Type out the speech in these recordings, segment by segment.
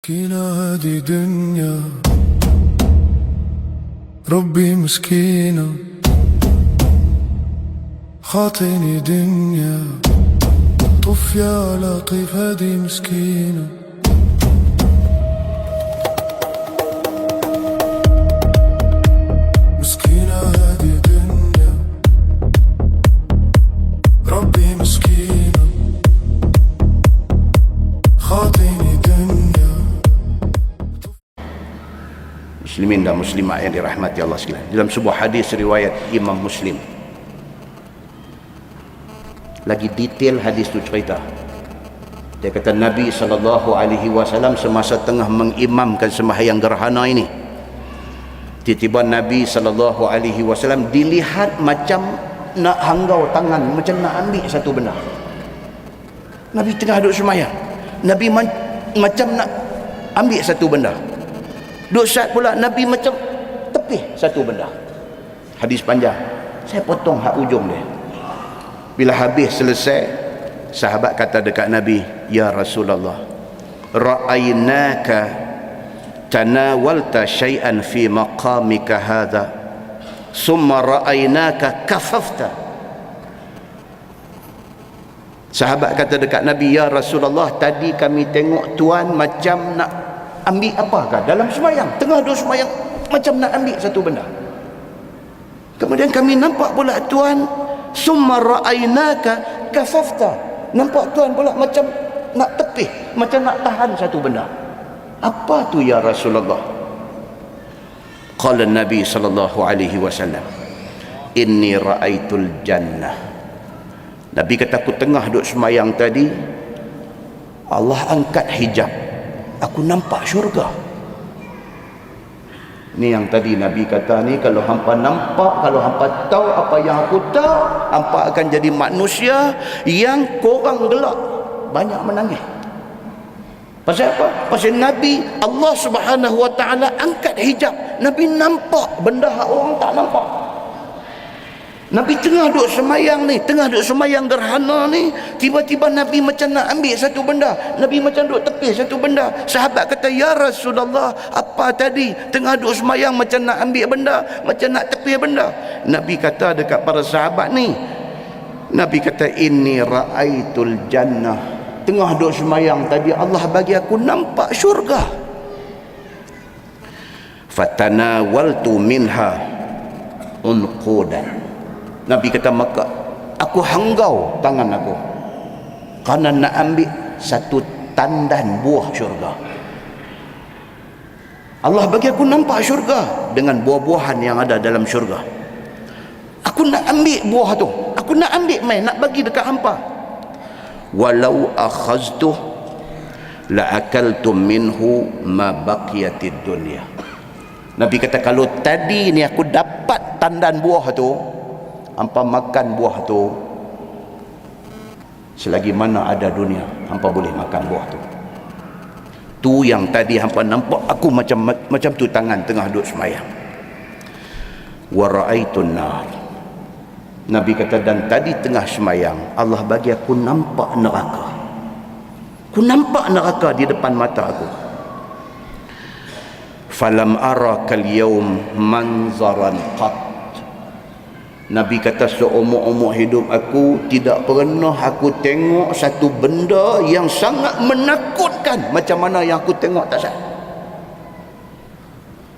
مسكينة هذه دنيا ربي مسكينة خاطيني دنيا طف يا لطيف هذه مسكينة مسكينة هذه دنيا ربي مسكينة خاطيني دنيا. Muslimin dan muslimat yang dirahmati Allah sekalian, dalam sebuah hadis riwayat Imam Muslim, lagi detail hadis tu cerita. Dia kata Nabi SAW semasa tengah mengimamkan sembahyang gerhana ini, tiba-tiba Nabi SAW dilihat macam nak hanggau tangan, macam nak ambil satu benda. Nabi tengah duduk sembahyang, Nabi macam nak ambil satu benda. Duk saat pula Nabi macam tepih satu benda. Hadis panjang, saya potong hak ujung dia. Bila habis selesai, sahabat kata dekat Nabi, ya Rasulullah, ra'aynaka tanawalta syai'an fi maqamika hadha summa ra'aynaka kafafta. Sahabat kata dekat Nabi, ya Rasulullah, tadi kami tengok tuan macam nak ambil apakah dalam sembahyang, tengah duduk sembahyang, macam nak ambil satu benda. Kemudian kami nampak pula tuan, summa ra'aynaka kafafta, nampak tuan pula macam nak tepih, macam nak tahan satu benda. Apa tu ya Rasulullah? Qala Nabi sallallahu alaihi wasallam, inni ra'aitul jannah. Nabi kata, aku tengah duduk sembahyang tadi, Allah angkat hijab, aku nampak syurga. Ni yang tadi Nabi kata ni, kalau hampa nampak, kalau hampa tahu apa yang aku tahu, hampa akan jadi manusia yang korang gelak banyak menangis. Pasal apa? Pasal Nabi, Allah Subhanahu Wa Taala angkat hijab, Nabi nampak benda yang orang tak nampak. Nabi tengah duduk semayang ni, tengah duduk semayang gerhana ni, tiba-tiba Nabi macam nak ambil satu benda, Nabi macam duduk tepih satu benda. Sahabat kata, ya Rasulullah, apa tadi? Tengah duduk semayang macam nak ambil benda, macam nak tepih benda. Nabi kata dekat para sahabat ni, Nabi kata, inni ra'aitul jannah. Tengah duduk semayang tadi, Allah bagi aku nampak syurga. Fatanawaltu minha unqudan. Nabi kata, maka aku hanggau tangan aku kerana nak ambil satu tandan buah syurga. Allah bagi aku nampak syurga dengan buah-buahan yang ada dalam syurga. Aku nak ambil buah tu, aku nak ambil main, nak bagi dekat hampa. Walau akhaztuh la akaltum minhu ma baqiyatid dunya. Nabi kata, kalau tadi ni aku dapat tandan buah tu, hampa makan buah tu, selagi mana ada dunia, hampa boleh makan buah tu. Tu yang tadi hampa nampak aku macam tu tangan tengah duduk semayang. Wa ra'aitun nar. Nabi kata, dan tadi tengah semayang, Allah bagi aku nampak neraka. Aku nampak neraka di depan mata aku. Falam ara kal yawm manzaran qat. Nabi kata, seumur-umur hidup aku tidak pernah aku tengok satu benda yang sangat menakutkan macam mana yang aku tengok tak sah.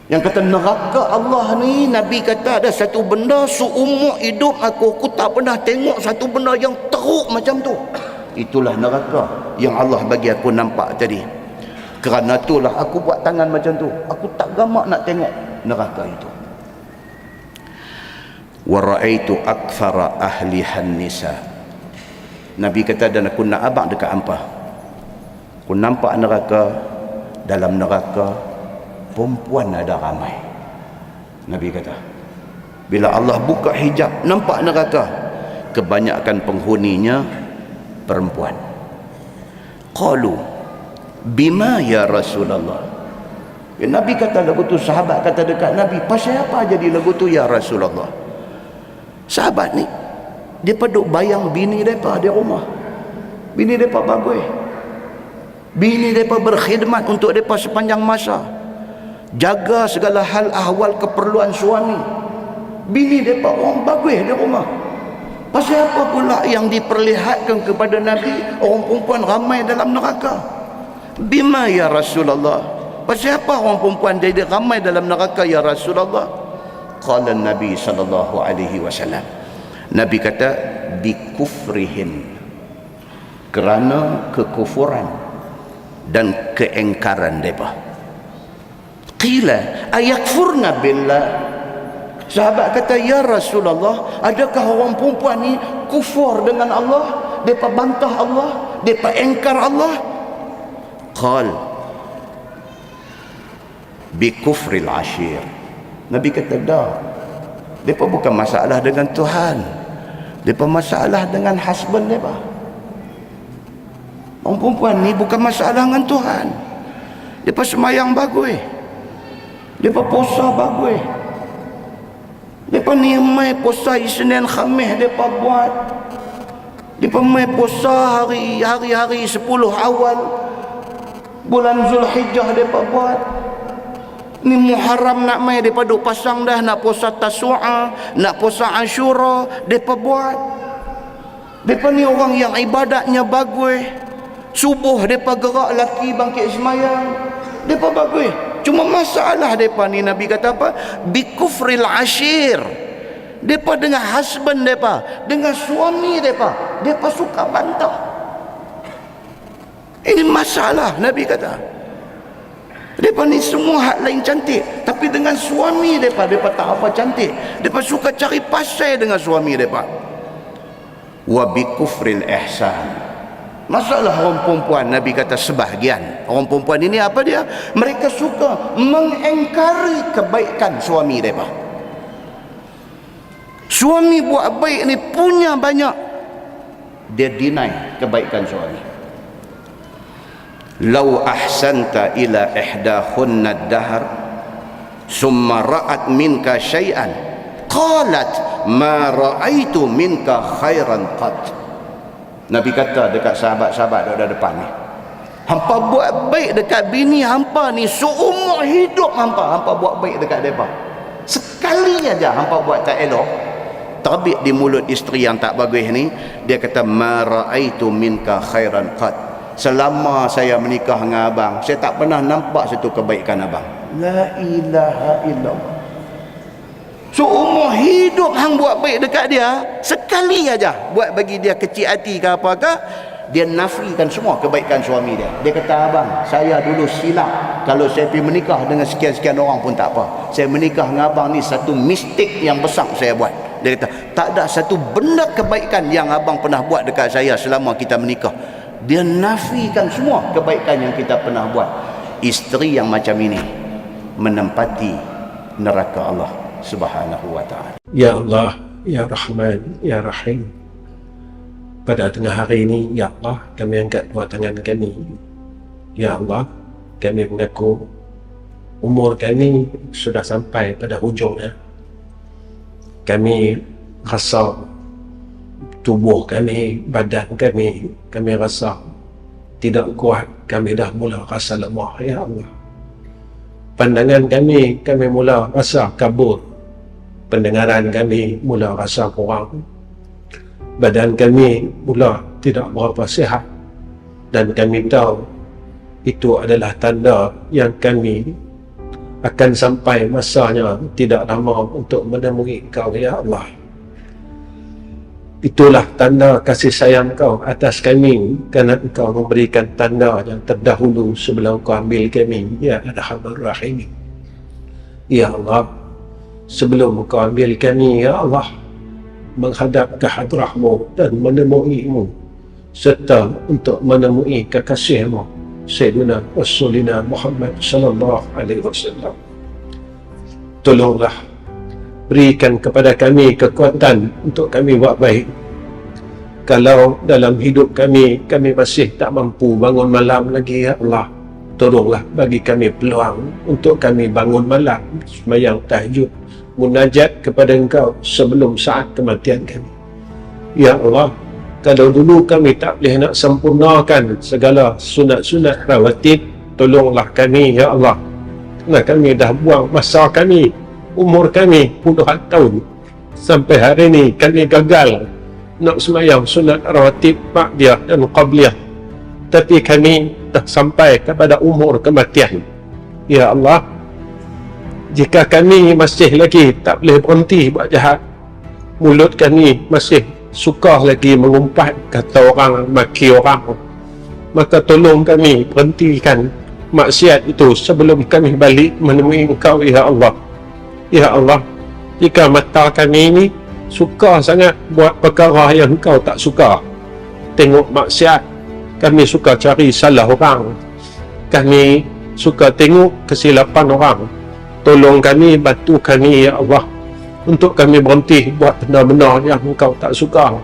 Yang kata neraka Allah ni, Nabi kata ada satu benda seumur hidup aku tak pernah tengok satu benda yang teruk macam tu. Itulah neraka yang Allah bagi aku nampak tadi. Kerana itulah aku buat tangan macam tu. Aku tak gamak nak tengok neraka itu. Wa ra'aitu akthara ahlihan nisa. Nabi kata, dan aku nak abang dekat hampa, aku nampak neraka, dalam neraka perempuan ada ramai. Nabi kata, bila Allah buka hijab, nampak neraka, kebanyakan penghuninya perempuan. Qalu bima ya Rasulullah. Nabi kata lagu tu, sahabat kata dekat Nabi, pasal apa jadi lagu tu ya Rasulullah? Sahabat ni, dia duk bayang bini mereka di rumah, bini mereka bagus, Bini mereka berkhidmat untuk mereka sepanjang masa, jaga segala hal ahwal keperluan suami. Bini mereka orang bagus di rumah. Pasal apa pula yang diperlihatkan kepada Nabi orang perempuan ramai dalam neraka? Bima ya Rasulullah, pasal apa orang perempuan jadi ramai dalam neraka ya Rasulullah? Qala Nabi sallallahu alaihi wasallam, Nabi kata bikufrihin, kerana kekufuran dan keengkaran mereka. Qila ayakfurna billah, sahabat kata ya Rasulullah, adakah orang perempuan ni kufur dengan Allah, mereka bantah Allah, mereka engkar Allah? Qal bikufril ashir, Nabi kata dah, mereka bukan masalah dengan Tuhan, mereka masalah dengan husband mereka. Orang perempuan ni bukan masalah dengan Tuhan. Mereka semayang bagus, mereka puasa bagus, mereka ni mai puasa Isnin Khamis mereka buat, mereka mai puasa hari-hari 10 awal bulan Zulhijjah mereka buat. Ni Muharram nak mai mereka duk pasang dah, nak puasa Tasu'a, nak puasa Ashura mereka buat. Mereka ni orang yang ibadatnya bagus. Subuh mereka gerak laki bangkit semayang, mereka bagus. Cuma masalah mereka ni, Nabi kata apa? Bikufril ashir, mereka dengan husband mereka, dengan suami mereka suka bantah. Ini masalah. Nabi kata mereka ni semua hak lain cantik, tapi dengan suami mereka tak apa cantik. Mereka suka cari pasal dengan suami mereka. Wa bikufril ihsan, masalah orang perempuan, Nabi kata sebahagian orang perempuan ini apa dia? Mereka suka mengingkari kebaikan suami mereka. Suami buat baik ni punya banyak, dia deny kebaikan suami. Lau ahsanta ila ihdahunna ad-dahr summa ra'at minka syai'an qalat ma ra'aitu minka khairan qat. Nabi kata dekat sahabat-sahabat ada depan ni, hampa buat baik dekat bini hampa ni seumur hidup hampa buat baik dekat mereka. Sekali aja hampa buat tak elok, terbit di mulut isteri yang tak bagus ni, dia kata ma ra'aitu minka khairan qat. Selama saya menikah dengan abang, saya tak pernah nampak satu kebaikan abang. La ilaha illallah. Seumur hidup hang buat baik dekat dia, sekali aja buat bagi dia kecil hati ke apakah, dia nafikan semua kebaikan suami dia. Dia kata, abang, saya dulu silap kalau saya pergi menikah dengan sekian-sekian orang pun tak apa. Saya menikah dengan abang ni satu mistik yang besar saya buat. Dia kata, tak ada satu benda kebaikan yang abang pernah buat dekat saya selama kita menikah. Dia nafikan semua kebaikan yang kita pernah buat. Isteri yang macam ini menempati neraka Allah Subhanahu wa ta'ala. Ya Allah, Ya Rahman, Ya Rahim, pada tengah hari ini, Ya Allah, kami angkat dua tangan kami. Ya Allah, kami mengaku umur kami sudah sampai pada hujungnya. Kami rasa tubuh kami, badan kami rasa tidak kuat. Kami dah mula rasa lemah, Ya Allah. Pandangan kami mula rasa kabur. Pendengaran kami mula rasa kurang. Badan kami mula tidak berapa sihat. Dan kami tahu itu adalah tanda yang kami akan sampai masanya tidak lama untuk menemui Kau, Ya Allah. Itulah tanda kasih sayang Kau atas kami, kerana Engkau memberikan tanda yang terdahulu sebelum Kau ambil kami, Ya Arhamar Rahimin. Ya Allah, sebelum Kau ambil kami, Ya Allah, menghadap ke hadrah-Mu dan menemui-Mu, serta untuk menemui kekasih-Mu Sayyidina Rasulina Muhammad sallallahu alaihi wasallam. Tolonglah berikan kepada kami kekuatan untuk kami buat baik. Kalau dalam hidup kami masih tak mampu bangun malam lagi, Ya Allah, tolonglah bagi kami peluang untuk kami bangun malam, sembahyang tahajud, munajat kepada Engkau sebelum saat kematian kami. Ya Allah, kalau dulu kami tak boleh nak sempurnakan segala sunat-sunat rawatib, tolonglah kami ya Allah, kerana kami dah buang masa kami, umur kami puluhan tahun, sampai hari ini kami gagal nak semayang sunat rawatib ba'diyah dan qabliyah, tapi kami dah sampai kepada umur kematian. Ya Allah, jika kami masih lagi tak boleh berhenti buat jahat, mulut kami masih suka lagi mengumpat kata orang, maki orang, maka tolong kami berhentikan maksiat itu sebelum kami balik menemui Engkau ya Allah. Ya Allah, jika mata kami ini suka sangat buat perkara yang Engkau tak suka, tengok maksiat, kami suka cari salah orang, kami suka tengok kesilapan orang, tolong kami, bantu kami ya Allah, untuk kami berhenti buat benda-benda yang Engkau tak suka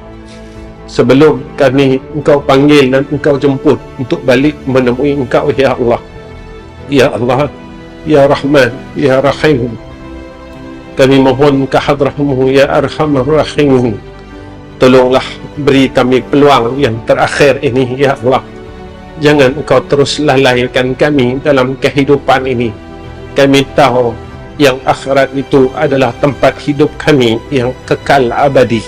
sebelum kami Engkau panggil dan Engkau jemput untuk balik menemui Engkau ya Allah. Ya Allah, ya Rahman, ya Rahim, kami mohon ke hadrah-Mu ya Arhamar Rahimin, tolonglah beri kami peluang yang terakhir ini ya Allah. Jangan Engkau terus lalaikan kami dalam kehidupan ini. Kami tahu yang akhirat itu adalah tempat hidup kami yang kekal abadi,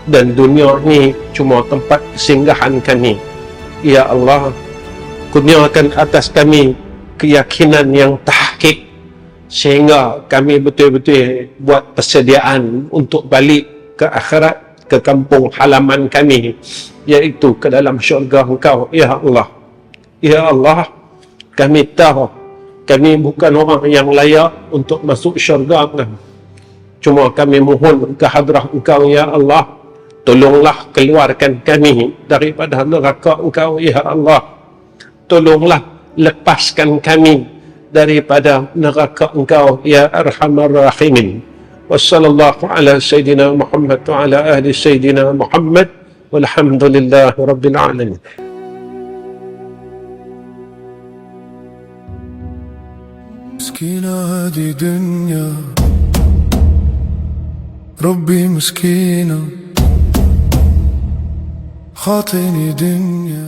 dan dunia ini cuma tempat singgahan kami. Ya Allah, kurniakan atas kami keyakinan yang tahqiq, sehingga kami betul-betul buat persediaan untuk balik ke akhirat, ke kampung halaman kami, iaitu ke dalam syurga Engkau ya Allah. Ya Allah, kami tahu kami bukan orang yang layak untuk masuk syurga Engkau. Cuma kami mohon ke hadrah Engkau ya Allah, tolonglah keluarkan kami daripada neraka Engkau ya Allah. Tolonglah lepaskan kami daripada neraka Engkau ya Arhamar Rahimin. Wassallallahu ala Sayyidina Muhammad wa ala ahli Sayyidina Muhammad walhamdulillahi Rabbil Alamin. مسكينة هذه دنيا ربي مسكينة خاطيني دنيا